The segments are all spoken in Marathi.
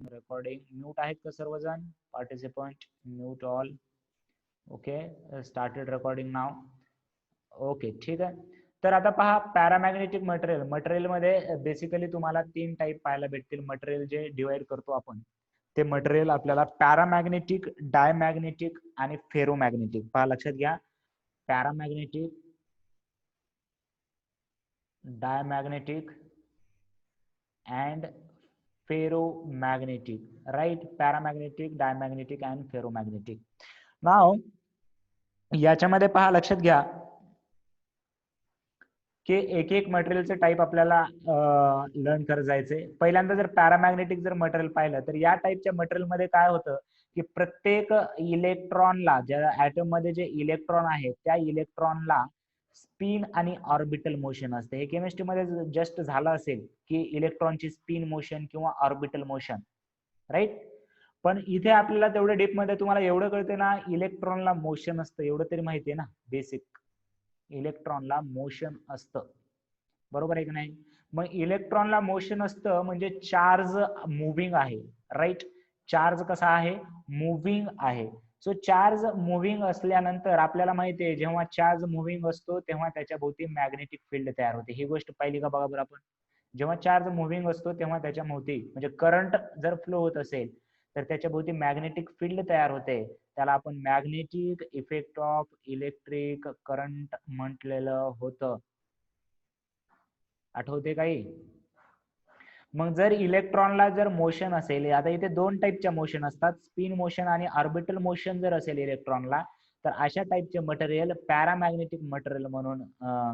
रेकॉर्डिंग म्यूट आहेत का सर्वजण? Participant mute all. Okay, started recording now. Okay, ठीक आहे. तर आता पहा, पॅरामॅग्नेटिक मटेरियल. मटेरियलमध्ये बेसिकली तुम्हाला 3 टाईप पाहायला भेटतील. मटेरियल जे डिवाइड करतो आपण ते मटेरियल आपल्याला पॅरामॅग्नेटिक, डायमॅग्नेटिक आणि फेरोमॅग्नेटिक. पहा, लक्षात घ्या, paramagnetic, diamagnetic and ferromagnetic, right? Paramagnetic, diamagnetic and ferromagnetic. Now याच्यामध्ये पहा, लक्षात घ्या की एक एक मटेरियलचे टाईप आपल्याला लर्न करत जायचे. पहिल्यांदा जर पॅरामॅग्नेटिक जर मटेरियल पाहिलं तर या टाईपच्या मटेरियलमध्ये काय होतं की प्रत्येक इलेक्ट्रॉनला, ज्या ऍटम मध्ये जे इलेक्ट्रॉन आहेत त्या इलेक्ट्रॉनला स्पिन आणि ऑर्बिटल मोशन असते. हे केमिस्ट्रीमध्ये जस्ट झालं असेल की इलेक्ट्रॉनची स्पिन मोशन किंवा ऑर्बिटल मोशन, राईट. पण इथे आपल्याला तेवढं डीप मध्ये तुम्हाला एवढं कळते ना, इलेक्ट्रॉनला मोशन असतं, एवढं तरी माहिती आहे ना बेसिक. इलेक्ट्रॉनला मोशन असतं, बरोबर आहे की नाही? मग इलेक्ट्रॉनला मोशन असतं म्हणजे चार्ज मुव्हिंग आहे, राईट. चार्ज कसा आहे? मुव्हिंग आहे. सो चार्ज मुव्हिंग असल्यानंतर आपल्याला माहिती आहे, जेव्हा चार्ज मुव्हिंग असतो तेव्हा त्याच्या भोवती मॅग्नेटिक फील्ड तयार होते. ही गोष्ट पाहिली का बघा बरं आपण? जेव्हा चार्ज मुव्हिंग असतो तेव्हा त्याच्या भोवती, म्हणजे करंट जर फ्लो होत असेल तर त्याच्या भोवती मॅग्नेटिक फील्ड तयार होते. त्याला आपण magnetic effect of electric current म्हटलेलं होतं. आठवते काही? मग जर इलेक्ट्रॉनला जर मोशन असेल, आता इथे 2 टाईपच्या मोशन असतात, स्पिन मोशन आणि ऑर्बिटल मोशन जर असेल इलेक्ट्रॉनला, तर अशा टाईपचे मटेरियल पॅरामॅग्नेटिक मटेरियल म्हणून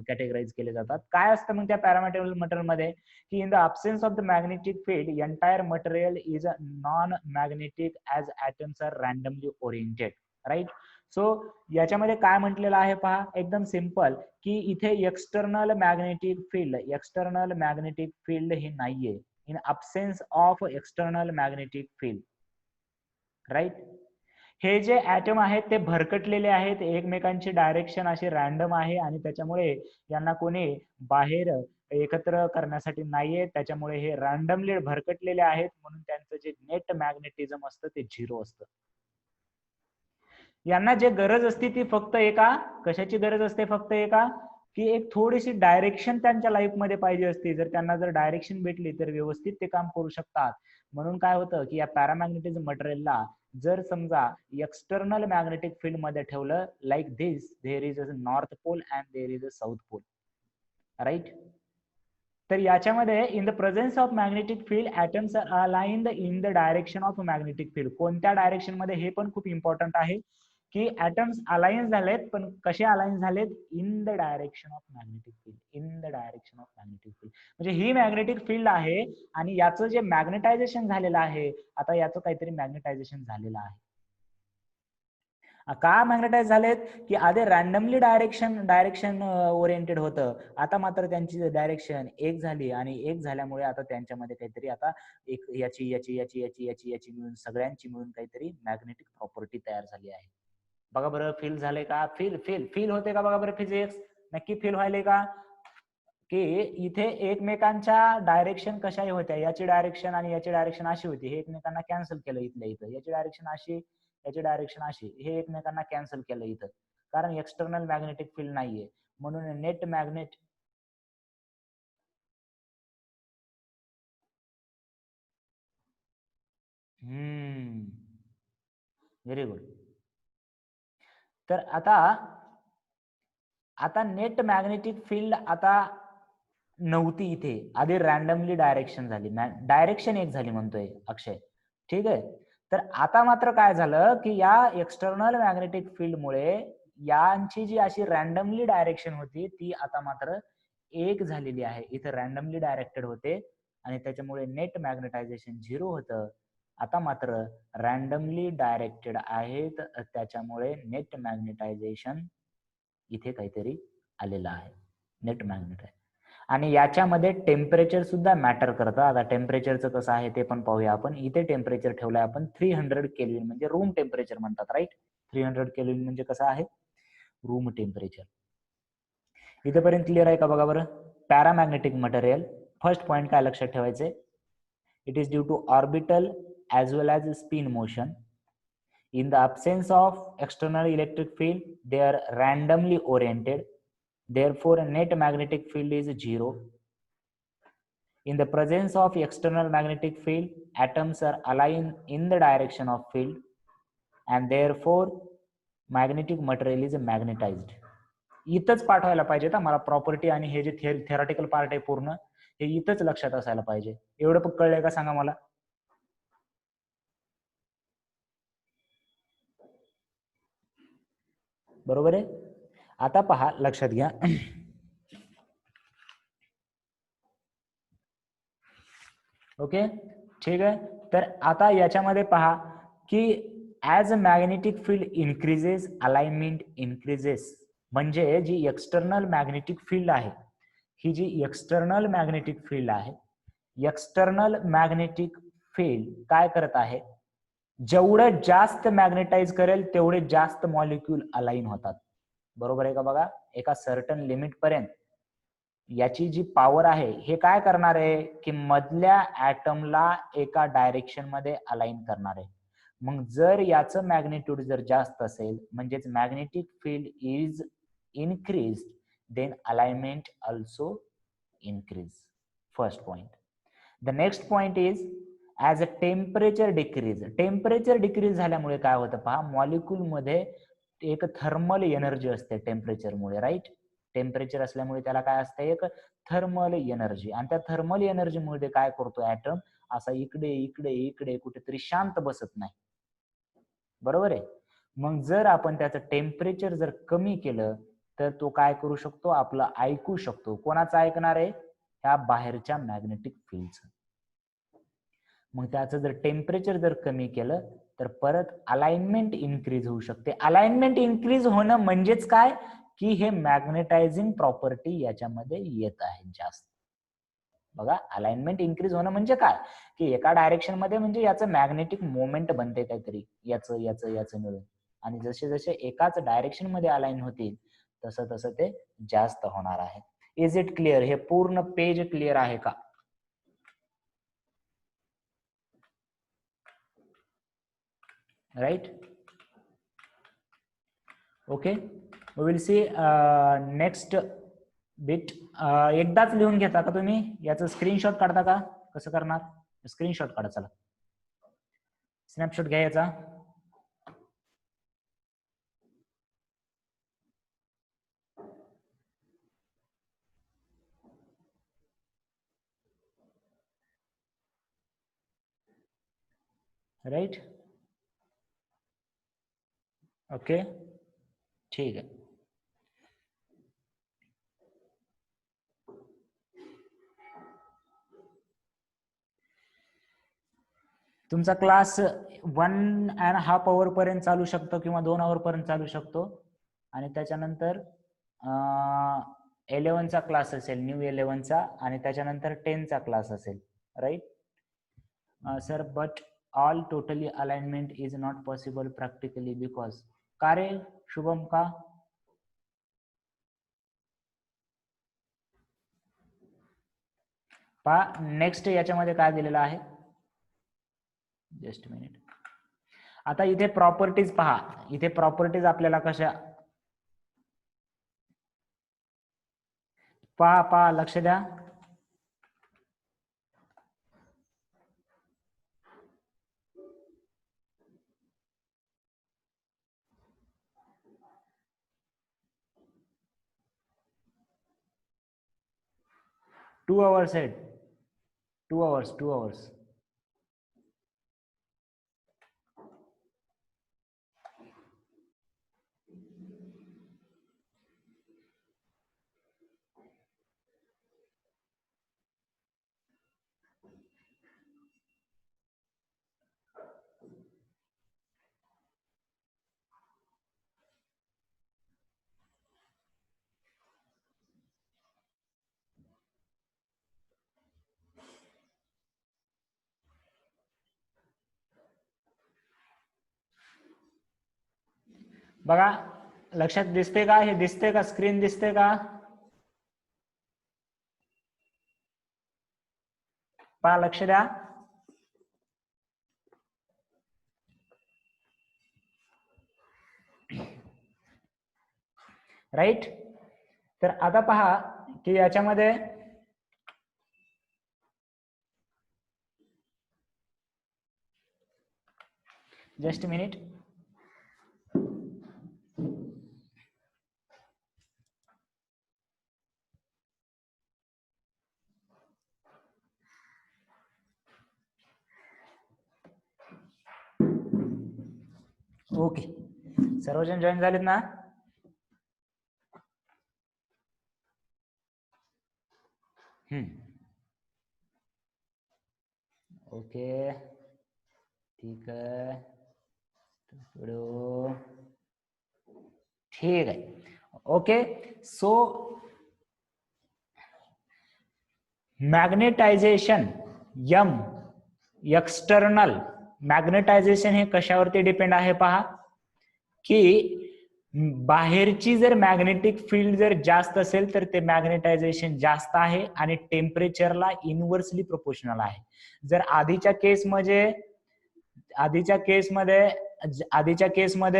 कॅटेगराइज केले जातात. काय असतं मग त्या पॅरामॅग्नेटिक मटेरियल मध्ये की in the absence of the magnetic field entire material is non magnetic as atoms are randomly oriented, right. So याच्यामध्ये काय म्हटलेलं आहे पहा, एकदम सिंपल, की इथे एक्सटर्नल मॅग्नेटिक फील्ड हे नाहीये. In absence of external magnetic field, right. हे जे ऍटम आहेत ते भरकटलेले आहेत, एकमेकांची डायरेक्शन अशी रॅन्डम आहे आणि त्याच्यामुळे यांना कोणी बाहेर एकत्र करण्यासाठी नाहीये. त्याच्यामुळे हे रॅन्डमली भरकटलेले आहेत, म्हणून त्यांचं जे नेट मॅग्नेटिझम असतं ते 0 असतं. यांना जे गरज असते ती फक्त एका, कशाची गरज असते? फक्त एका, की एक थोडीशी डायरेक्शन त्यांच्या लाईफ मध्ये पाहिजे असते. जर त्यांना जर डायरेक्शन भेटली तर व्यवस्थित ते काम करू शकतात. म्हणून काय होतं की या पॅरामॅग्नेटिझम मटेरियलला जर समजा एक्सटर्नल मॅग्नेटिक फील्ड मध्ये ठेवलं, like this, there is a north pole and there is a south pole, right. तर याच्यामध्ये in the presence of magnetic field atoms are aligned in the direction of magnetic field. कोणत्या डायरेक्शन मध्ये? हे पण खूप इम्पॉर्टंट आहे की ऍटम्स अलायन्स झालेत, पण कसे अलायन्स झालेत? In the direction of magnetic field, in the direction of magnetic field. म्हणजे ही मॅग्नेटिक फील्ड आहे आणि याचं जे मॅग्नेटायझेशन झालेलं आहे, आता याचं काहीतरी मॅग्नेटायझेशन झालेलं आहे. का मॅग्नेटाइज झालेत? की आधी रॅन्डमली डायरेक्शन ओरिएंटेड होतं, आता मात्र त्यांची डायरेक्शन एक झाली आणि एक झाल्यामुळे आता त्यांच्यामध्ये काहीतरी आता एक याची याची याची याची याची याची मिळून सगळ्यांची मिळून काहीतरी मॅग्नेटिक प्रॉपर्टी तयार झाली आहे. बघा बरं, फील झाले का? फील होते का? बघा बरं, फिजिक्स नक्की फील व्हायले का? की इथे एकमेकांच्या डायरेक्शन कशाही होत्या, याची डायरेक्शन आणि याची डायरेक्शन अशी होती, हे एकमेकांना कॅन्सल केलं इथल्या इथं. याची डायरेक्शन अशी, याची डायरेक्शन अशी, हे एकमेकांना कॅन्सल केलं इथं, कारण एक्सटर्नल मॅग्नेटिक फील्ड नाहीये. म्हणून नेट मॅग्नेट व्हेरी गुड. तर आता नेट मॅग्नेटिक फील्ड आता नव्हती इथे, आधी रॅन्डमली डायरेक्शन झाली, डायरेक्शन एक झाली म्हणतोय अक्षय, ठीक आहे. तर आता मात्र काय झालं की या एक्सटर्नल मॅग्नेटिक फील्ड मुळे यांची जी अशी रॅन्डमली डायरेक्शन होती ती आता मात्र एक झालेली आहे. इथे रॅन्डमली डायरेक्टेड होते आणि त्याच्यामुळे नेट मॅग्नेटायझेशन 0 होतं. आता मात्र रॅन्डमली डायरेक्टेड आहेत, त्याच्यामुळे नेट मॅग्नेटायझेशन इथे काहीतरी आलेलं आहे, नेट मॅग्नेट आहे. आणि याच्यामध्ये टेम्परेचर सुद्धा मॅटर करतं. आता टेम्परेचरचं कसं आहे ते पण पाहूया आपण. इथे टेम्परेचर ठेवलंय आपण 300 केल्विन, म्हणजे रूम टेम्परेचर म्हणतात, राईट. 300 केल्विन म्हणजे कसं आहे? Room temperature. इथेपर्यंत क्लिअर आहे का? बघा बरं, पॅरामॅग्नेटिक मटेरियल. फर्स्ट पॉइंट काय लक्षात ठेवायचे? It is due to orbital as well as spin motion. In the absence of external electric field, they are randomly oriented. Therefore, a net magnetic field is 0. In the presence of external magnetic field, atoms are aligned in the direction of field, and therefore magnetic material is magnetized. इथंच पाठवायला पाहिजे ना मला प्रॉपर्टी आणि हे जे थेरॉटिकल पार्ट आहे पूर्ण हे इथंच लक्षात असायला पाहिजे. एवढं पण कळलंय का सांगा मला. बरोबर आहे. आता पहा, लक्षात घ्या. ओके, ठीक आहे. तर आता याच्यामध्ये पहा की as a magnetic field increases, alignment increases. म्हणजे जी एक्सटर्नल मॅग्नेटिक फील्ड आहे, ही जी एक्सटर्नल मॅग्नेटिक फील्ड आहे, एक्सटर्नल मॅग्नेटिक फील्ड काय करत आहे, जेवढं जास्त मॅग्नेटाइज करेल तेवढे जास्त मॉलिक्यूल अलाइन होतात. बरोबर आहे का बघा. एका सर्टन लिमिट पर्यंत याची जी पॉवर आहे हे काय करणार आहे की मधल्या ऍटमला एका डायरेक्शन मध्ये अलाइन करणार आहे. मग जर याचं मॅग्निट्यूड जर जास्त असेल म्हणजेच magnetic field is increase, then alignment also increase. First point. The next point is as a temperature decrease. Temperature decrease झाल्यामुळे काय होतं पहा, मॉलिक्यूल मध्ये एक थर्मल एनर्जी असते टेम्परेचरमुळे, राईट. टेम्परेचर असल्यामुळे त्याला काय असतं, एक थर्मल एनर्जी. आणि त्या थर्मल एनर्जी मध्ये काय करतो ऍटम, असा इकडे इकडे इकडे कुठेतरी शांत बसत नाही. बरोबर आहे. मग जर आपण त्याचं टेम्परेचर जर कमी केलं तर तो काय करू शकतो, आपलं ऐकू शकतो. कोणाचं ऐकणार आहे, ह्या बाहेरच्या मॅग्नेटिक फील्डचं. मग त्याचं जर टेम्परेचर जर कमी केलं तर परत अलाइनमेंट इन्क्रीज होऊ शकते. अलाइनमेंट इन्क्रीज होणं म्हणजेच काय की हे मॅग्नेटायझिंग प्रॉपर्टी याच्यामध्ये येत आहे जास्त. बघा, अलाइनमेंट इन्क्रीज होणं म्हणजे काय की एका डायरेक्शन मध्ये म्हणजे याचं मॅग्नेटिक मोमेंट बनते काहीतरी याचं याचं याचं मिळून. आणि जसे जसे एकाच डायरेक्शन मध्ये अलाइन होतील तसं तसं ते जास्त होणार आहे. Is it clear. हे पूर्ण पेज क्लिअर आहे का. Right. Okay, we will see next bit. एकदाच लिहून घेता का तुम्ही, याचं स्क्रीनशॉट काढता का, कसं करणार. स्क्रीनशॉट काढा, चला स्नॅपशॉट घ्या याचा. राईट. ओके, ठीक आहे. तुमचा क्लास 1.5 आवर पर्यंत चालू शकतो किंवा 2 आवर पर्यंत चालू शकतो. आणि त्याच्यानंतर 11चा क्लास असेल, न्यू 11चा, आणि त्याच्यानंतर 10चा क्लास असेल. Right sir, but all totally alignment is not possible practically because. का रे शुभम, का. पहा नेक्स्ट याच्यामध्ये काय दिलेलं आहे, जस्ट मिनिट. आता इथे प्रॉपर्टीज पहा, इथे प्रॉपर्टीज आपल्याला कशा पहा लक्ष द्या. टू आवर्स आहेत, 2 आवर्स. बघा लक्षात दिसते का, हे दिसते का, स्क्रीन दिसते का. पहा लक्ष द्या. राईट. तर आता पहा की याच्यामध्ये जस्ट मिनिट. ओके, सर्वजण जॉईन झालेत ना? ओके, ठीक आहे, ठीक आहे. Okay, so magnetization um external magnetization हे कशावरती डिपेंड आहे पहा की बाहेरची जर मॅग्नेटिक फील्ड जर जास्त असेल तर ते मॅग्नेटायझेशन जास्त आहे आणि टेम्परेचरला इनव्हर्सली प्रोपोर्शनल आहे. जर आधीच्या केसमध्ये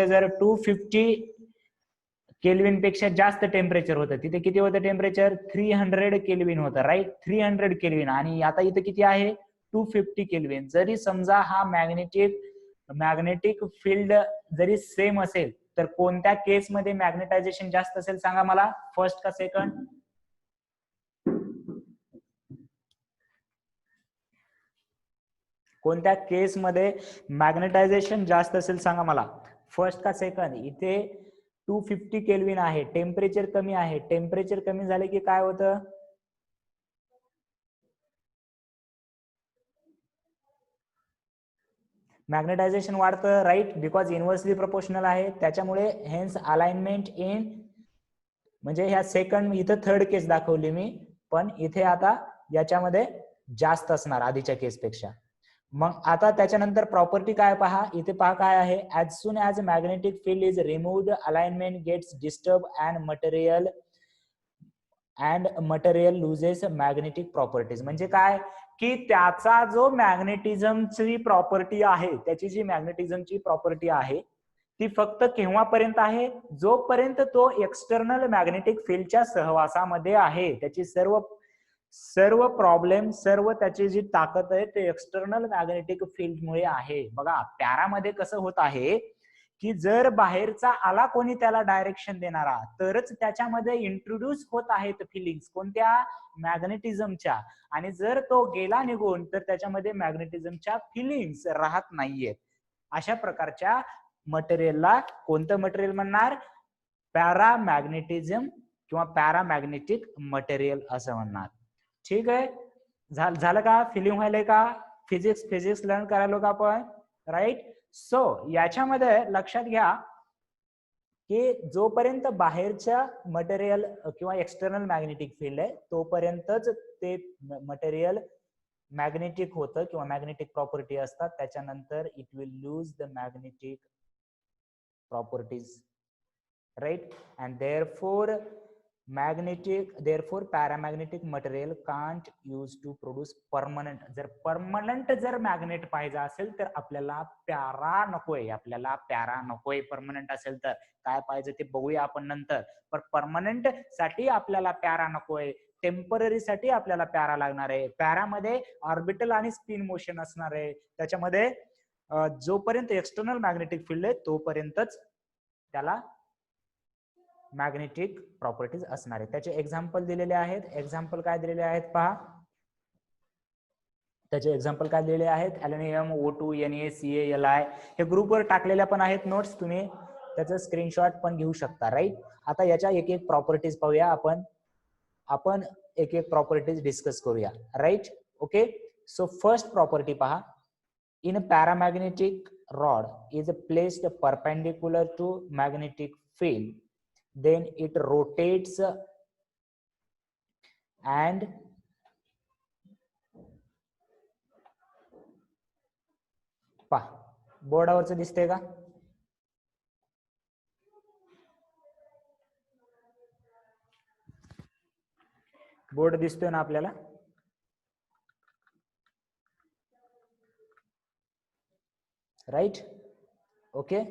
जर 250 केल्विन पेक्षा जास्त टेम्परेचर होतं, तिथे किती होतं टेम्परेचर? 300 केल्विन होतं, राईट. 300 केल्विन. आणि आता इथे किती आहे? 250 केल्विन. जरी समजा हा मॅग्नेटिक फील्ड जरी सेम असेल तर कोणत्या केसमध्ये मॅग्नेटायझेशन जास्त असेल सांगा मला, फर्स्ट का सेकंड? कोणत्या केसमध्ये मॅग्नेटायझेशन जास्त असेल सांगा मला, फर्स्ट का सेकंड? इथे 250 केल्विन आहे, टेम्परेचर कमी आहे. टेम्परेचर कमी झाले की काय होतं? मॅग्नेटायझेशन वाढतं, राईट, बिकॉज इनव्हर्सली प्रोपोर्शनल आहे. त्याच्यामुळे हेन्स अलाइनमेंट इन, म्हणजे ह्या सेकंड, इथं थर्ड केस दाखवली मी, पण इथे आता याच्यामध्ये जास्त असणार आधीच्या केसपेक्षा. मग आता त्याच्यानंतर प्रॉपर्टी काय पहा, इथे पहा काय आहे, as soon as magnetic field is removed alignment gets disturb and material loses magnetic properties. म्हणजे काय की त्याचा जो मॅग्नेटिझमची प्रॉपर्टी आहे, त्याची जी मॅग्नेटिझमची प्रॉपर्टी आहे ती फक्त केव्हापर्यंत आहे? जोपर्यंत तो एक्सटर्नल मॅग्नेटिक फील्डच्या सहवासामध्ये आहे. त्याची सर्व प्रॉब्लेम, सर्व त्याची जी ताकद आहे ते एक्सटर्नल मॅग्नेटिक फील्डमुळे आहे. बघा पॅरामध्ये कसं होत आहे की जर बाहेरचा आला कोणी त्याला डायरेक्शन देणारा, तरच त्याच्यामध्ये इंट्रोड्यूस होत आहेत फिलिंग्स, कोणत्या? मॅग्नेटिझमच्या. आणि जर तो गेला निघून तर त्याच्यामध्ये मॅग्नेटिझमच्या फिलिंग्स राहत नाहीयेत. अशा प्रकारच्या मटेरियलला कोणतं मटेरियल म्हणणार? पॅरामॅग्नेटिझम किंवा पॅरामॅग्नेटिक मटेरियल असं म्हणणार. ठीक आहे, झालं का? फिलिंग व्हायलंय का? फिजिक्स लर्न करायलो का आपण, राईट. सो याच्यामध्ये लक्षात घ्या की जोपर्यंत बाहेरच्या मटेरियल किंवा एक्सटर्नल मॅग्नेटिक फील्ड आहे तोपर्यंतच ते मटेरियल मॅग्नेटिक होतं किंवा मॅग्नेटिक प्रॉपर्टी असतात. त्याच्यानंतर it will lose the magnetic properties, right? And therefore paramagnetic material can't use to produce permanent. जर परमनंट जर मॅग्नेट पाहिजे असेल तर आपल्याला पॅरा नकोय. परमनंट असेल तर काय पाहिजे ते बघूया आपण नंतर. पण परमनंट साठी आपल्याला पॅरा नकोय, टेम्पररी साठी आपल्याला पॅरा लागणार आहे. पॅरामध्ये ऑर्बिटल आणि स्पिन मोशन असणार आहे. त्याच्यामध्ये जोपर्यंत एक्सटर्नल मॅग्नेटिक फील्ड आहे तोपर्यंतच त्याला मॅग्नेटिक प्रॉपर्टीज असणार आहे. त्याचे एक्झाम्पल दिलेले आहेत. एक्झाम्पल काय दिलेले आहेत पहा. त्याचे एक्झाम्पल काय दिलेले आहेत? Aluminium, O2, Na, Ca, Li. हे ग्रुपवर टाकलेल्या पण आहेत नोट्स, तुम्ही त्याचं स्क्रीनशॉट पण घेऊ शकता, राईट. आता याच्या एक एक प्रॉपर्टीज पाहूया आपण एक एक प्रॉपर्टीज डिस्कस करूया, right. Okay, so first property पहा. In paramagnetic rod is placed perpendicular to magnetic field, then it rotates and पहा बोर्डावरच दिसते का? बोर्ड दिसतोय ना आपल्याला? Right. Okay,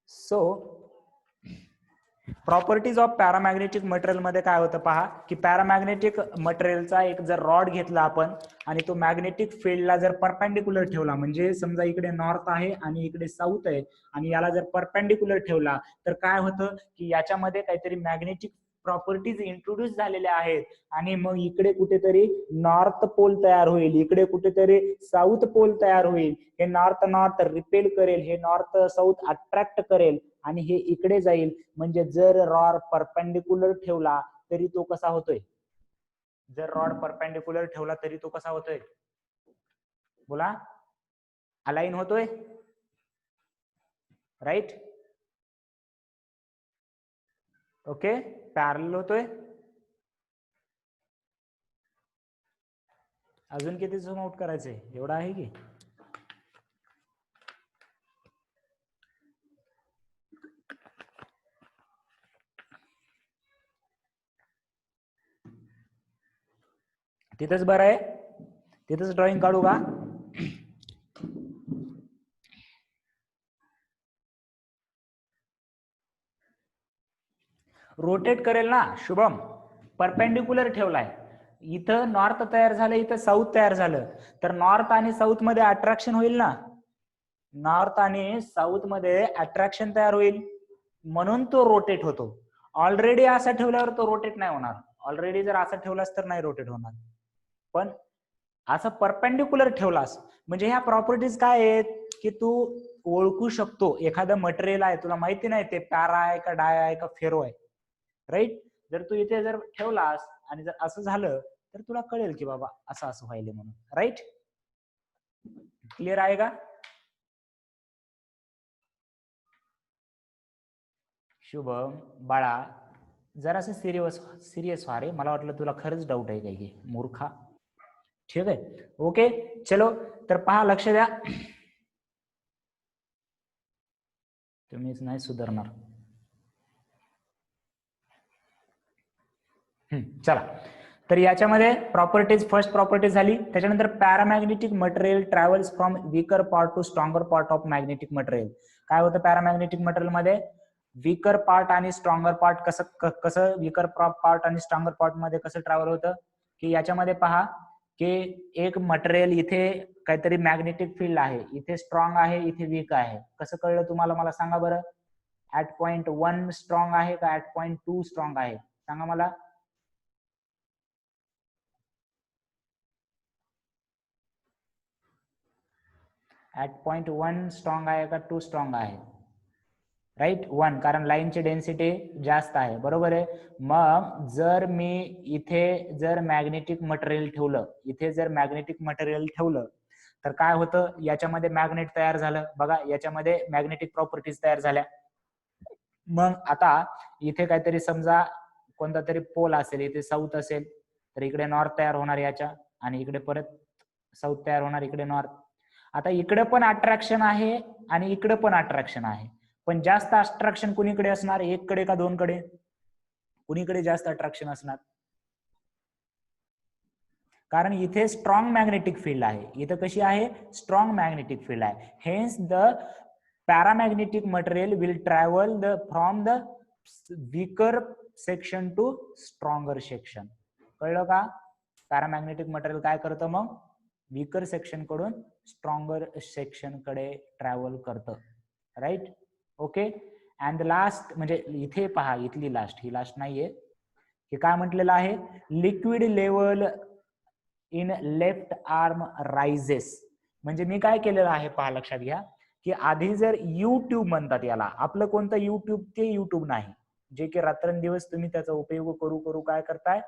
so properties of paramagnetic material मध्ये काय होतं पहा, की पॅरामॅग्नेटिक मटेरियलचा एक जर रॉड घेतला आपण आणि तो मॅग्नेटिक फील्डला जर परपेंडिक्युलर ठेवला, म्हणजे समजा इकडे नॉर्थ आहे आणि इकडे साऊथ आहे आणि याला जर परपेंडिक्युलर ठेवला, तर काय होतं की याच्यामध्ये काहीतरी मॅग्नेटिक प्रॉपर्टीज इंट्रोड्यूस झालेल्या आहेत आणि मग इकडे कुठेतरी नॉर्थ पोल तयार होईल, इकडे कुठेतरी साऊथ पोल तयार होईल. हे नॉर्थ नॉर्थ रिपेल करेल, हे नॉर्थ साऊथ अट्रॅक्ट करेल आणि हे इकडे जाईल. म्हणजे जर रॉड परपेंडिक्युलर ठेवला तरी तो कसा होतोय, जर रॉड परपेंडिक्युलर ठेवला तरी तो कसा होतोय, बोला, अलाइन होतोय, राईट? ओके, पॅरलल होतोय. अजून किती झूम आउट करायचंय, एवढा आहे की? तिथंच बरं आहे, तिथंच ड्रॉइंग काढू का? रोटेट करेल ना शुभम, परपेंडिक्युलर ठेवलाय, इथं नॉर्थ तयार झालं, इथं साऊथ तयार झालं, तर नॉर्थ आणि साऊथ मध्ये अट्रॅक्शन होईल ना, नॉर्थ आणि साऊथ मध्ये अट्रॅक्शन तयार होईल, म्हणून तो रोटेट होतो. ऑलरेडी असं ठेवल्यावर तो रोटेट नाही होणार, ऑलरेडी जर असं ठेवलास तर नाही रोटेट होणार, पण असं परपेंडिक्युलर ठेवलास म्हणजे ह्या प्रॉपर्टीज काय आहेत की तू ओळखू शकतो. एखादं मटेरियल आहे, तुला माहिती नाही ते पॅरा आहे का डाय आहे का फेरो आहे, राईट? जर तू इथे जर ठेवलास आणि जर असं झालं तर तुला कळेल की बाबा असं असं व्हायले म्हणून, राईट? क्लिअर आहे का शुभम बाळा? जरासं सिरियस व्हा रे, मला वाटलं तुला खरंच डाऊट आहे काही, मूर्खा. ठीक आहे, ओके, चलो. तर पहा, लक्ष द्या, तुम्हीच नाही सुधारणार. चला, तर याच्यामध्ये प्रॉपर्टीज, फर्स्ट प्रॉपर्टी झाली. त्याच्यानंतर paramagnetic material travels from weaker part two stronger part of magnetic material. काय होतं पॅरामॅग्नेटिक मटेरियल मध्ये? वीकर पार्ट आणि स्ट्रॉंगर पार्ट. कसं वीकर पार्ट आणि स्ट्रॉंगर पार्ट मध्ये कसं ट्रॅव्हल होतं की याच्यामध्ये पहा की एक मटेरियल इथे काहीतरी मॅग्नेटिक फील्ड आहे, इथे स्ट्रॉंग आहे, इथे वीक आहे. कसं कळलं तुम्हाला, मला सांगा बरं. ऍट पॉइंट 1 स्ट्रॉंग आहे का ऍट पॉइंट 2 स्ट्रॉंग आहे, सांगा मला. ऍट पॉइंट 1 स्ट्रॉंग आहे का 2 स्ट्रॉंग आहे, राईट? 1, कारण लाईनची डेन्सिटी जास्त आहे, बरोबर आहे. मग जर मी इथे जर मॅग्नेटिक मटेरियल ठेवलं, इथे जर मॅग्नेटिक मटेरियल ठेवलं तर काय होतं, याच्यामध्ये मॅग्नेट तयार झालं, बघा याच्यामध्ये मॅग्नेटिक प्रॉपर्टीज तयार झाल्या. मग आता इथे काहीतरी समजा कोणता तरी पोल असेल, इथे साऊथ असेल तर इकडे नॉर्थ तयार होणार याच्या, आणि इकडे परत साऊथ तयार होणार, इकडे नॉर्थ. आता इकडे पण अट्रॅक्शन आहे आणि इकडे पण अट्रॅक्शन आहे, पण जास्त अट्रॅक्शन कुणीकडे असणार, एक कडे का दोन कडे? कुणीकडे जास्त अट्रॅक्शन असणार? कारण इथे स्ट्रॉंग मॅग्नेटिक फील्ड आहे, इथं कशी आहे, स्ट्रॉंग मॅग्नेटिक फील्ड आहे. Hence the paramagnetic material will travel the from the weaker section to stronger section. कळलं का? पॅरामॅग्नेटिक मटेरियल काय करतं मग, वीकर सेक्शन कडून स्ट्रॉंगर सेक्शन कडे ट्रॅव्हल करतं, राईट? ओके. अँड लास्ट, म्हणजे इथे पहा, इथली लास्ट, ही लास्ट नाहीये, हे काय म्हटलेलं आहे, liquid level in left arm rises. म्हणजे मी काय केलेलं आहे पहा, लक्षात घ्या की आधी जर युट्यूब म्हणतात याला, आपलं कोणतं युट्यूब, ते युट्यूब नाही जे की रात्रंदिवस तुम्ही त्याचा उपयोग करू करू काय करताय,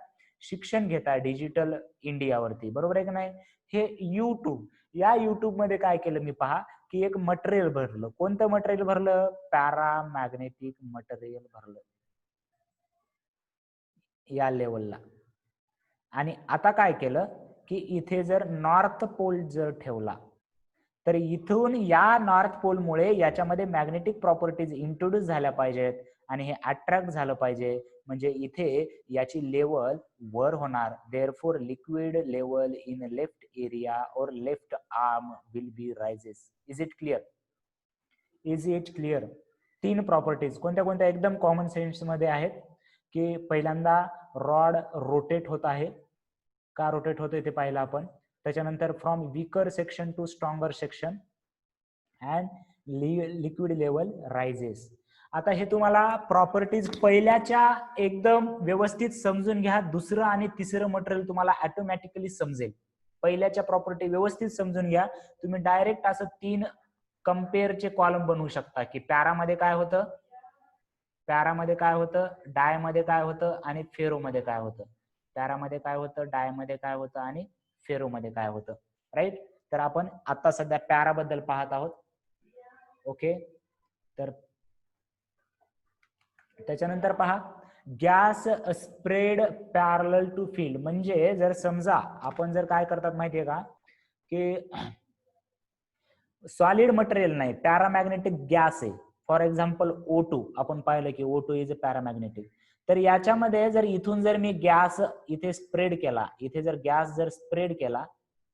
शिक्षण घेताय डिजिटल इंडियावरती, बरोबर आहे की नाही? हे युट्यूब, या युट्यूब मध्ये काय केलं मी पहा की एक मटेरियल भरलं. कोणतं मटेरियल भरलं? पॅरामॅग्नेटिक मटेरियल भरलं या लेवलला. आणि आता काय केलं की इथे जर नॉर्थ पोल जर ठेवला तर इथून या नॉर्थ पोलमुळे याच्यामध्ये मॅग्नेटिक प्रॉपर्टीज इंट्रोड्यूस झाल्या पाहिजेत आणि हे अट्रॅक्ट झालं पाहिजे, म्हणजे इथे याची लेवल वर होणार. Therefore liquid level in left area और left arm will be rises. Is it clear? Is it clear? तीन प्रॉपर्टीज कोणत्या कोणत्या एकदम कॉमन सेन्स मध्ये आहेत की पहिल्यांदा रॉड रोटेट होत आहे. का रोटेट होते ते पाहिलं आपण. त्याच्यानंतर from weaker section to stronger section and liquid level rises. आता हे तुम्हाला प्रॉपर्टीज पहिल्याच्या एकदम व्यवस्थित समजून घ्या. दुसरं आणि तिसरं मटेरियल तुम्हाला ऑटोमॅटिकली समजेल. पहिल्याच्या प्रॉपर्टी व्यवस्थित समजून घ्या. तुम्ही डायरेक्ट असं 3 कंपेअरचे कॉलम बनवू शकता की पॅरामध्ये काय होतं, पॅरामध्ये काय होतं, डायमध्ये काय होतं आणि फेरोमध्ये काय होतं. पॅरामध्ये काय होतं, डायमध्ये काय होतं आणि फेरोमध्ये काय होतं. राईट. तर आपण आता सध्या पॅराबद्दल पाहत आहोत. ओके. तर त्याच्यानंतर पहा gas spread parallel to field. म्हणजे जर समजा आपण जर काय करतात माहितीये का की सॉलिड मटेरियल नाही, पॅरामॅग्नेटिक गॅस आहे. फॉर एक्झाम्पल O2 आपण पाहिलं की O2 इज अ पॅरामॅग्नेटिक. तर याच्यामध्ये जर इथून जर मी गॅस इथे स्प्रेड केला, इथे जर गॅस जर स्प्रेड केला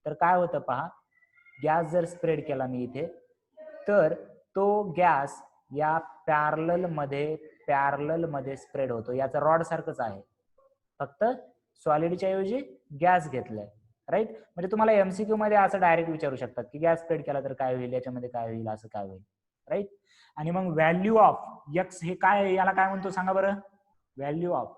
तर काय होतं पहा. गॅस जर स्प्रेड केला मी इथे तर तो गॅस या पॅरलल मध्ये स्प्रेड होतो. याचा रॉड सारखंच आहे, फक्त सॉलिडच्या ऐवजी गॅस घेतलाय. राईट. म्हणजे तुम्हाला एमसीक्यू मध्ये असं डायरेक्ट विचारू शकतात की गॅस स्प्रेड केला तर काय होईल, याच्यामध्ये काय होईल, असं काय होईल. राईट. आणि मग व्हॅल्यू ऑफ एक्स हे काय, याला काय म्हणतो सांगा बरं. Value of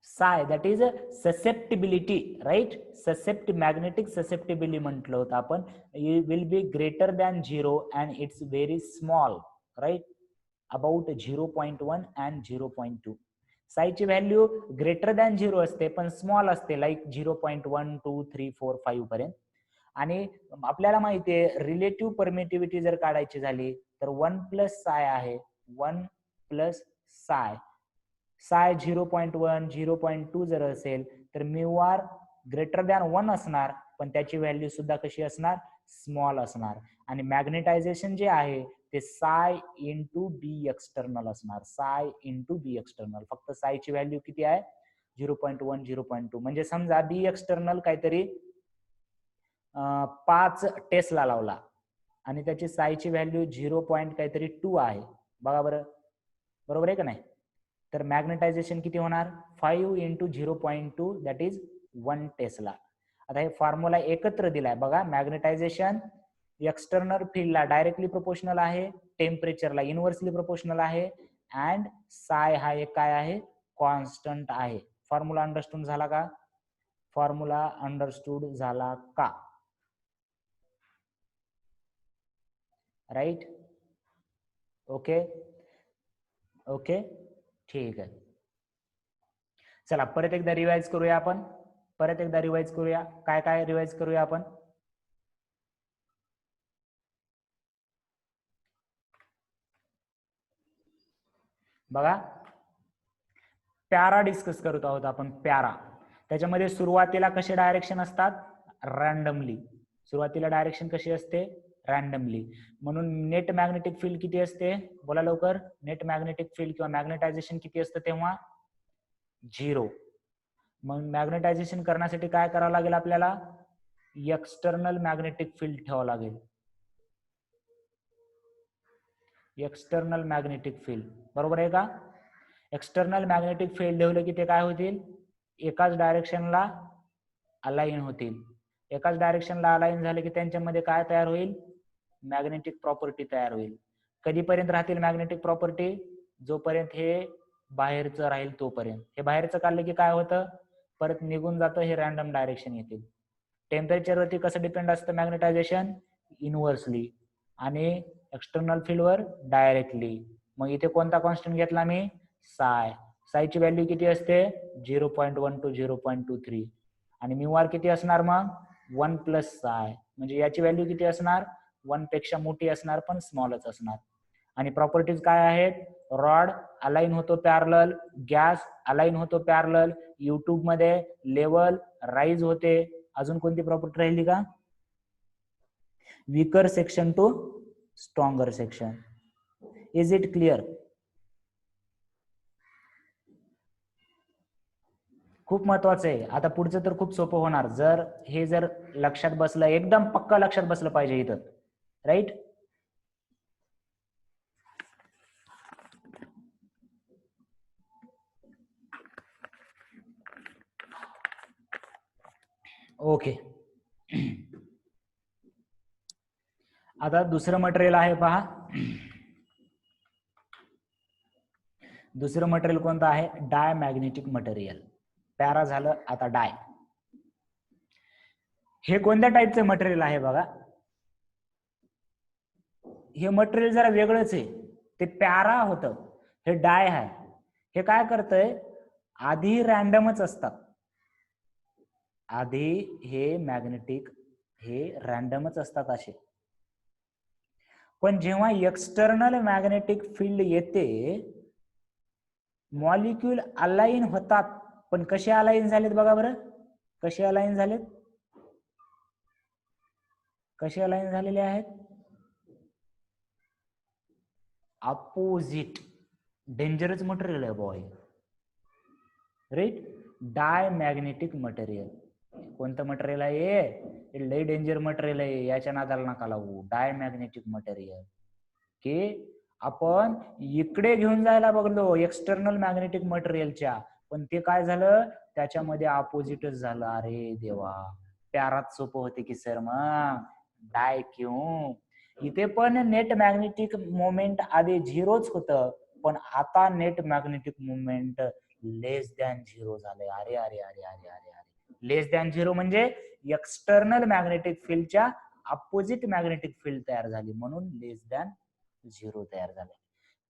psi, that is susceptibility, right? Magnetic susceptibility म्हटलं होतं आपण. will be greater than 0 and it's very small, right? about 0.1 and 0.2. psi ची व्हॅल्यू ग्रेटर दॅन 0 असते पण स्मॉल असते, लाईक 0.1 2 3 4 5 पर्यंत. आणि आपल्याला माहिती आहे रिलेटिव्ह परमिटिव्हिटी जर काढायची झाली तर 1 प्लस साय आहे. 1 प्लस साय 0.1 0.2 जर असेल तर म्यू आर ग्रेटर दॅन 1 असणार, पण त्याची व्हॅल्यू सुद्धा कशी असणार, स्मॉल असणार. आणि मॅग्नेटायझेशन जे आहे ते साय इंटू बी एक्सटर्नल असणार. साय इंटू बी एक्सटर्नल. फक्त सायची व्हॅल्यू किती आहे, 0.1 0.2. म्हणजे समजा बी एक्सटर्नल काहीतरी 5 टेस्ला लावला आणि त्याची सायची व्हॅल्यू 0. काहीतरी 2 आहे. बघा बरं, बरोबर आहे का नाही. तर मॅग्नेटायझेशन किती होणार, 5 इंटू 0.2 दॅट इज 1 टेस्ला. आता हे फॉर्म्युला एकत्र दिलाय बघा. मॅग्नेटायझेशन एक्सटर्नल फील्डला डायरेक्टली प्रोपोर्शनल आहे, टेम्परेचरला इनव्हर्सली प्रोपोर्शनल आहे, अँड साय हा एक काय आहे, कॉन्स्टंट आहे. फॉर्म्युला अंडरस्टूड झाला का, फॉर्म्युला अंडरस्टूड झाला का. राईट. ओके ओके ठीक आहे. चला परत एकदा रिवाइज करूया आपण. काय काय रिवाइज करूया आपण. बघा पॅरा डिस्कस करत आहोत आपण. पॅरा त्याच्यामध्ये सुरुवातीला कसे डायरेक्शन असतात, रॅन्डमली. सुरुवातीला डायरेक्शन कशी असते, रॅन्डमली. म्हणून नेट मॅग्नेटिक फील्ड किती असते, बोला लवकर. नेट मॅग्नेटिक फील्ड किंवा मॅग्नेटायझेशन किती असतं तेव्हा, 0. मग मॅग्नेटायझेशन करण्यासाठी काय करावं लागेल आपल्याला, एक्सटर्नल मॅग्नेटिक फील्ड ठेवावं लागेल. एक्सटर्नल मॅग्नेटिक फील्ड, बरोबर आहे का. एक्सटर्नल मॅग्नेटिक फील्ड ठेवलं की ते काय होतील, एकाच डायरेक्शनला अलाइन होतील. एकाच डायरेक्शनला अलाइन झाले की त्यांच्यामध्ये काय तयार होईल, मॅग्नेटिक प्रॉपर्टी तयार होईल. कधीपर्यंत राहतील मॅग्नेटिक प्रॉपर्टी, जोपर्यंत हे बाहेरचं राहील तोपर्यंत. हे बाहेरचं काढलं की काय होतं, परत निघून जातं, हे रॅन्डम डायरेक्शन येतील. टेम्परेचरवरती कसं डिपेंड असतं मॅग्नेटायझेशन, इनव्हर्सली, आणि एक्सटर्नल फील्डवर डायरेक्टली. मग इथे कोणता कॉन्स्टंट घेतला मी, साय. सायची व्हॅल्यू किती असते, 0.1 to 0.23. आणि म्यू आर किती असणार मग, 1 प्लस साय. म्हणजे याची व्हॅल्यू किती असणार, 1 पेक्षा मोठी असणार पण स्मॉलच असणार. आणि प्रॉपर्टीज काय आहेत, रॉड अलाइन होतो पॅरलल, गॅस अलाइन होतो पॅरलल, युट्यूब मध्ये लेवल राईज होते. अजून कोणती प्रॉपर्टी राहिली का, weaker section to stronger section. Is it clear. खूप महत्वाचं आहे. आता पुढचं तर खूप सोपं होणार जर हे जर लक्षात बसलं, एकदम पक्का लक्षात बसलं पाहिजे इथं, राईट. ओके. आता दुसरं मटेरियल आहे पहा. दुसरं मटेरियल कोणतं आहे? Diamagnetic material. पॅरा झालं, आता डाय. हे कोणत्या टाईपचं मटेरियल आहे बघा. हे मटेरियल जरा वेगळंच आहे. ते पॅरा होतं, हे डाय आहे. हे काय करतंय, आधी रॅन्डमच असतात. आधी हे मॅग्नेटिक हे रॅन्डमच असतात असे. पण जेव्हा एक्सटर्नल मॅग्नेटिक फील्ड येते, मॉलिक्यूल अलाइन होतात. पण कसे अलाइन झालेत बघा बरं, कसे अलाइन झालेत, कसे अलाइन झालेले आहेत? अपोजिट. डेंजरस मटेरियल आहे बॉय, राईट. Diamagnetic material. कोणतं मटेरियल आहे? हे लय डेंजर मटेरियल आहे, याच्या नादाला नका लागू. डायमॅग्नेटिक मटेरियल की आपण इकडे घेऊन जायला बघलो एक्सटर्नल मॅग्नेटिक मटेरियलच्या, पण ते काय झालं, त्याच्यामध्ये अपोजिटच झालं. अरे देवा, प्यारात सोपं होते की सर मग डाय क्यों. इथे पण नेट मॅग्नेटिक मोमेंट आधी झिरोच होतं, पण आता नेट मॅग्नेटिक मोमेंट लेस दॅन झिरो झालंय. अरे अरे अरे अरे अरे अरे, लेस दॅन झिरो म्हणजे एक्सटर्नल मॅग्नेटिक फील्डच्या अपोजिट मॅग्नेटिक फील्ड तयार झाली, म्हणून लेस दॅन झिरो तयार झाले.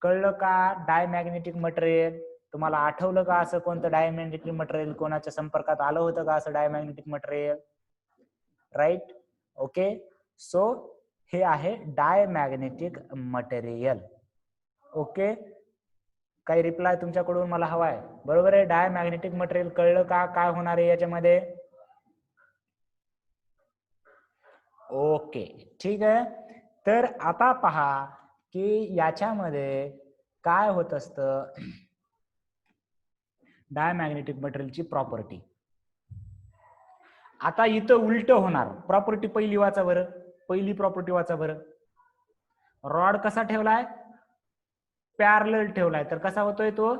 कळलं का? Diamagnetic material. तुम्हाला आठवलं का असं कोणतं डायमॅग्नेटिक मटेरियल कोणाच्या संपर्कात आलं होतं का असं diamagnetic material, right. Okay, so हे आहे डायमॅग्नेटिक मटेरियल. ओके, काही रिप्लाय तुमच्याकडून मला हवाय. बरोबर आहे, डायमॅग्नेटिक मटेरियल कळलं का, काय होणार आहे याच्यामध्ये? ओके, ठीक आहे. तर आता पहा की याच्यामध्ये काय होत असतं, डायमॅग्नेटिक मटेरियलची प्रॉपर्टी. आता इथं उलट होणार. प्रॉपर्टी पहिली वाचा बरं, पहिली प्रॉपर्टी वाचा बरं. रॉड कसा ठेवलाय? पॅरलल ठेवलाय, तर कसा होतोय तो?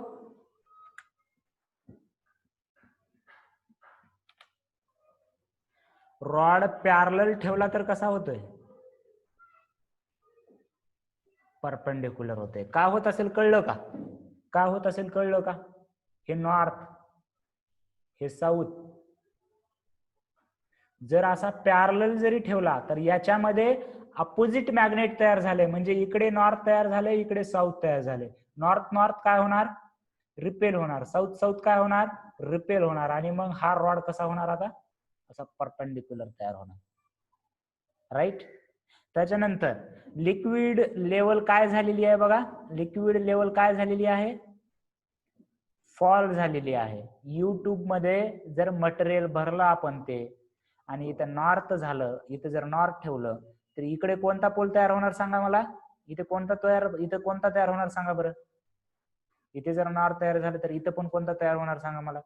रॉड पॅरलल ठेवला तर कसा होतोय? परपेंडिक्युलर होते. का होत असेल कळलं का? का होत असेल कळलं का? हे नॉर्थ, हे साऊथ. जर असा पॅरलल जरी ठेवला तर याच्यामध्ये अपोजिट मॅग्नेट तयार झाले, म्हणजे इकडे नॉर्थ तयार झाले, इकडे साऊथ तयार झाले. नॉर्थ नॉर्थ काय होणार? रिपेल होणार. साऊथ साऊथ काय होणार? रिपेल होणार. आणि मग हा रॉड कसा होणार? आता असा परपेंडिक्युलर तयार होणार, राईट. त्याच्यानंतर लिक्विड लेवल काय झालेली आहे बघा, लिक्विड लेवल काय झालेली आहे? फॉल झालेली आहे. युट्यूब मध्ये जर मटेरियल भरलं आपण ते आणि इथं नॉर्थ झालं, इथं जर नॉर्थ ठेवलं तर इकडे कोणता पोल तयार होणार सांगा मला? इथे कोणता तयार होणार सांगा बरं? इथे जर नॉर्थ तयार झालं तर इथं पण कोणता तयार होणार सांगा मला?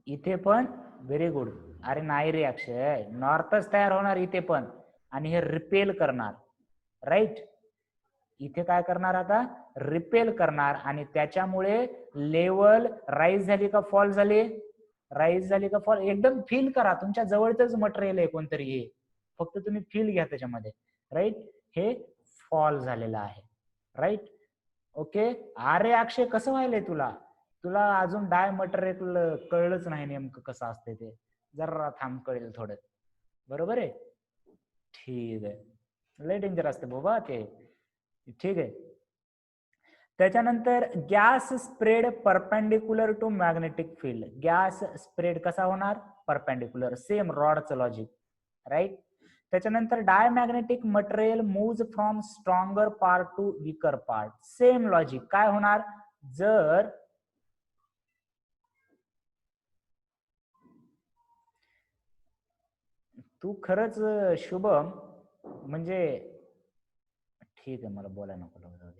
इथे पण. Very good. अरे नाही रे अक्षय, नॉर्थच तयार होणार इथे पण, आणि हे रिपेल करणार, राईट. इथे काय करणार? आता रिपेल करणार, आणि त्याच्यामुळे लेवल राईज झाली का फॉल झाली? राईज झाली का फॉल? एकदम फील करा, तुमच्या जवळच मटेरियल आहे कोणतरी, हे फक्त तुम्ही फील घ्या त्याच्यामध्ये, राईट. हे फॉल झालेलं आहे, राईट. ओके. अरे अक्षय कसं व्हायलंय तुला? तुला अजून डाय मटेरियल कळलंच नाही नेमकं कसं असते ते. जरा थांब, कळेल थोडं. बरोबर आहे, ठीक आहे. लय डेंजर असते बाबा ते, ठीक आहे. त्याच्यानंतर gas spread perpendicular to magnetic field. Gas spread कसा होणार? परपेंडिक्युलर. सेम रॉडचं लॉजिक, राईट. त्याच्यानंतर diamagnetic material move from stronger part to weaker part. Same logic. काय होणार? जर तू खरंच शुभम, म्हणजे ठीक आहे, मला बोलायला नको,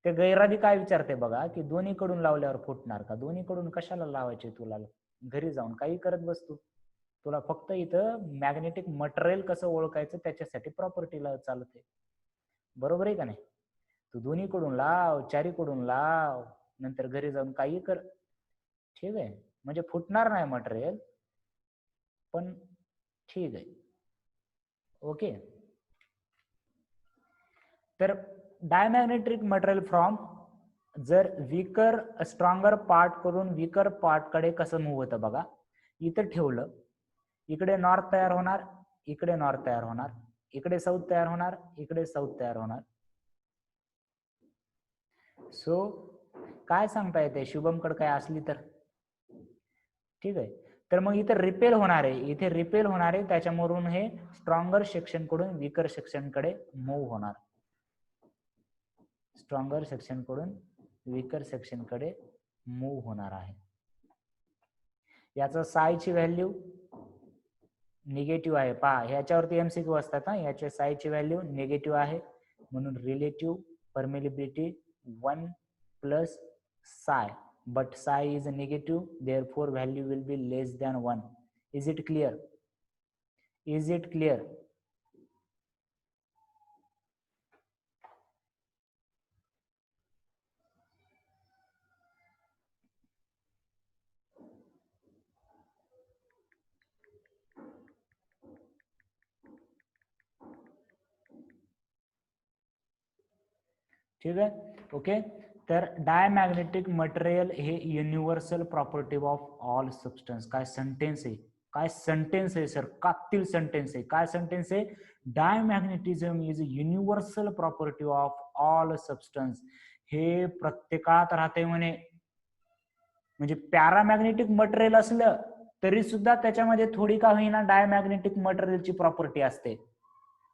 ते गैरादी काय विचारते बघा की दोन्हीकडून लावल्यावर फुटणार का? दोन्हीकडून कशाला लावायचे तुला? घरी जाऊन काही करत बसतो. तुला फक्त इथं मॅग्नेटिक मटेरियल कसं ओळखायचं त्याच्यासाठी प्रॉपर्टीला चालते. बरोबर आहे का नाही? तू दोन्हीकडून लाव, चारीकडून लाव, नंतर घरी जाऊन काही कर. ठीक आहे, म्हणजे फुटणार नाही मटेरियल, पण ठीक आहे. ओके. तर डायमॅग्नेटिक मटेरियल फ्रॉम जर वीकर स्ट्रॉंगर पार्ट करून वीकर पार्ट कडे कसं मूव्ह होतं बघा. इथं ठेवलं, इकडे नॉर्थ तयार होणार, इकडे नॉर्थ तयार होणार, इकडे साऊथ तयार होणार, इकडे साऊथ तयार होणार. सो काय सांगता येते शुभमकडे काय असली तर? ठीक आहे, तर मग इथे रिपेल होणार आहे, इथे रिपेल होणार आहे, त्याच्यावरून हे स्ट्रॉंगर सेक्शन कडून वीकर सेक्शन कडे मूव्ह होणार. स्ट्रॉंगर सेक्शन कडून वीकर सेक्शन कडे मूव्ह होणार आहे. याचं सायची व्हॅल्यू निगेटिव्ह आहे. पहा, ह्याच्यावरती एमसीक्यू असतात ना, याच्या सायची व्हॅल्यू निगेटिव्ह आहे, म्हणून रिलेटिव्ह परमिलिबिलिटी 1 प्लस साय, but psi is a negative, therefore value will be less than 1. Is it clear? Is it clear? ठीक आहे. ओके, तर डायमॅग्नेटिक मटेरियल हे universal property of all substance. काय सेंटेन्स आहे, काय सेंटेन्स आहे सर, कातील सेंटेन्स आहे. काय सेंटेन्स आहे? Diamagnetism is universal property of all substance. हे प्रत्येकात राहते म्हणे. म्हणजे पॅरामॅग्नेटिक मटेरियल असलं तरी सुद्धा त्याच्यामध्ये थोडी का होईना डायमॅग्नेटिक मटेरियलची प्रॉपर्टी असते,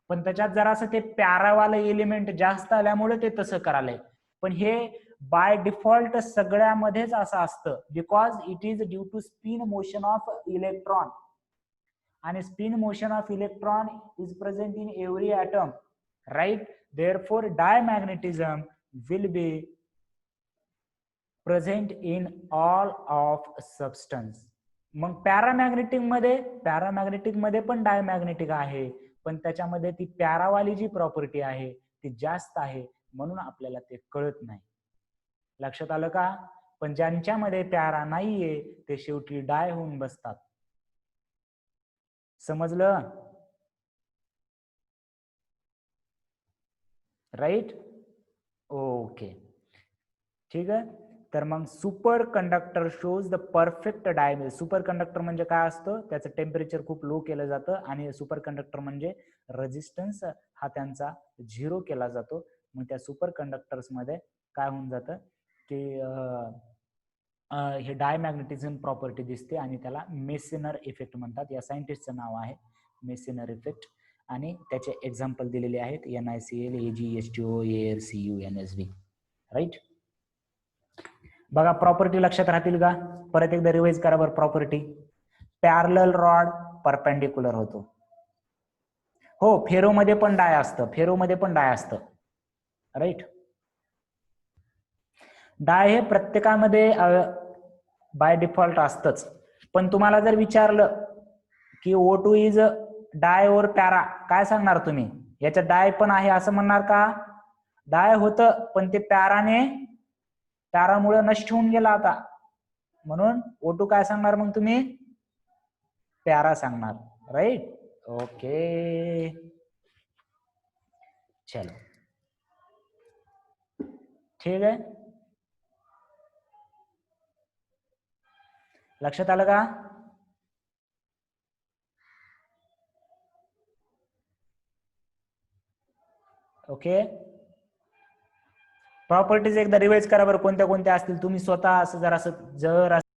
पण त्याच्यात जरासं ते पॅरावाले एलिमेंट जास्त आल्यामुळे ते तसं करायलंय. पण हे बाय डिफॉल्ट सगळ्यामध्येच असं असतं, because it is due to spin motion of electron, आणि spin motion of electron is present in every atom, right? Therefore diamagnetism will be present in all of substance. मग पॅरामॅग्नेटिक मध्ये पण डायमॅग्नेटिक आहे, पण त्याच्यामध्ये ती पॅरावाली जी प्रॉपर्टी आहे ती जास्त आहे, म्हणून आपल्याला ते कळत नाही. लक्षात आलं का? पण ज्यांच्यामध्ये पॅरा नाहीये ते शेवटी डाय होऊन बसतात. समजलं? राईट? ओके, ठीक आहे. तर मग superconductor shows the perfect diamagnet. Superconductor म्हणजे काय असतं? त्याचं टेम्परेचर खूप लो केलं जातं, आणि सुपर कंडक्टर म्हणजे रेजिस्टन्स हा त्यांचा 0 केला जातो. मग त्या सुपर कंडक्टर्स मध्ये काय होऊन जातं की हे डायमॅग्नेटिझम प्रॉपर्टी दिसते, आणि त्याला मेसेनर इफेक्ट म्हणतात. या सायंटिस्टचं नाव आहे मेसेनर इफेक्ट, आणि त्याचे एक्झाम्पल दिलेले आहेत NiCl, AgH2O, ArCu, NSB. राईट? बघा, प्रॉपर्टी लक्षात राहतील का? परत एकदा रिवाइज करा बरं. प्रॉपर्टी, पॅरलल रॉड परपेंडिक्युलर होतो. हो, फेरोमध्ये पण डाय असतं, फेरोमध्ये पण डाय असतं. राईट? डाय हे प्रत्येकामध्ये बाय डिफॉल्ट असतंच. पण तुम्हाला जर विचारलं की O2 इज डाय और पॅरा, काय सांगणार तुम्ही? याच्यात डाय पण आहे असं म्हणणार का? डाय होतं, पण ते पॅरामुळे नष्ट होऊन गेला आता, म्हणून O2 काय सांगणार मग तुम्ही? पॅरा सांगणार. राईट? ओके, चलो, ठीक आहे. लक्षात आलं का? ओके, प्रॉपर्टीज एकदा रिवाइज करा बरं, कोणत्या कोणत्या असतील. तुम्ही स्वतः असं जर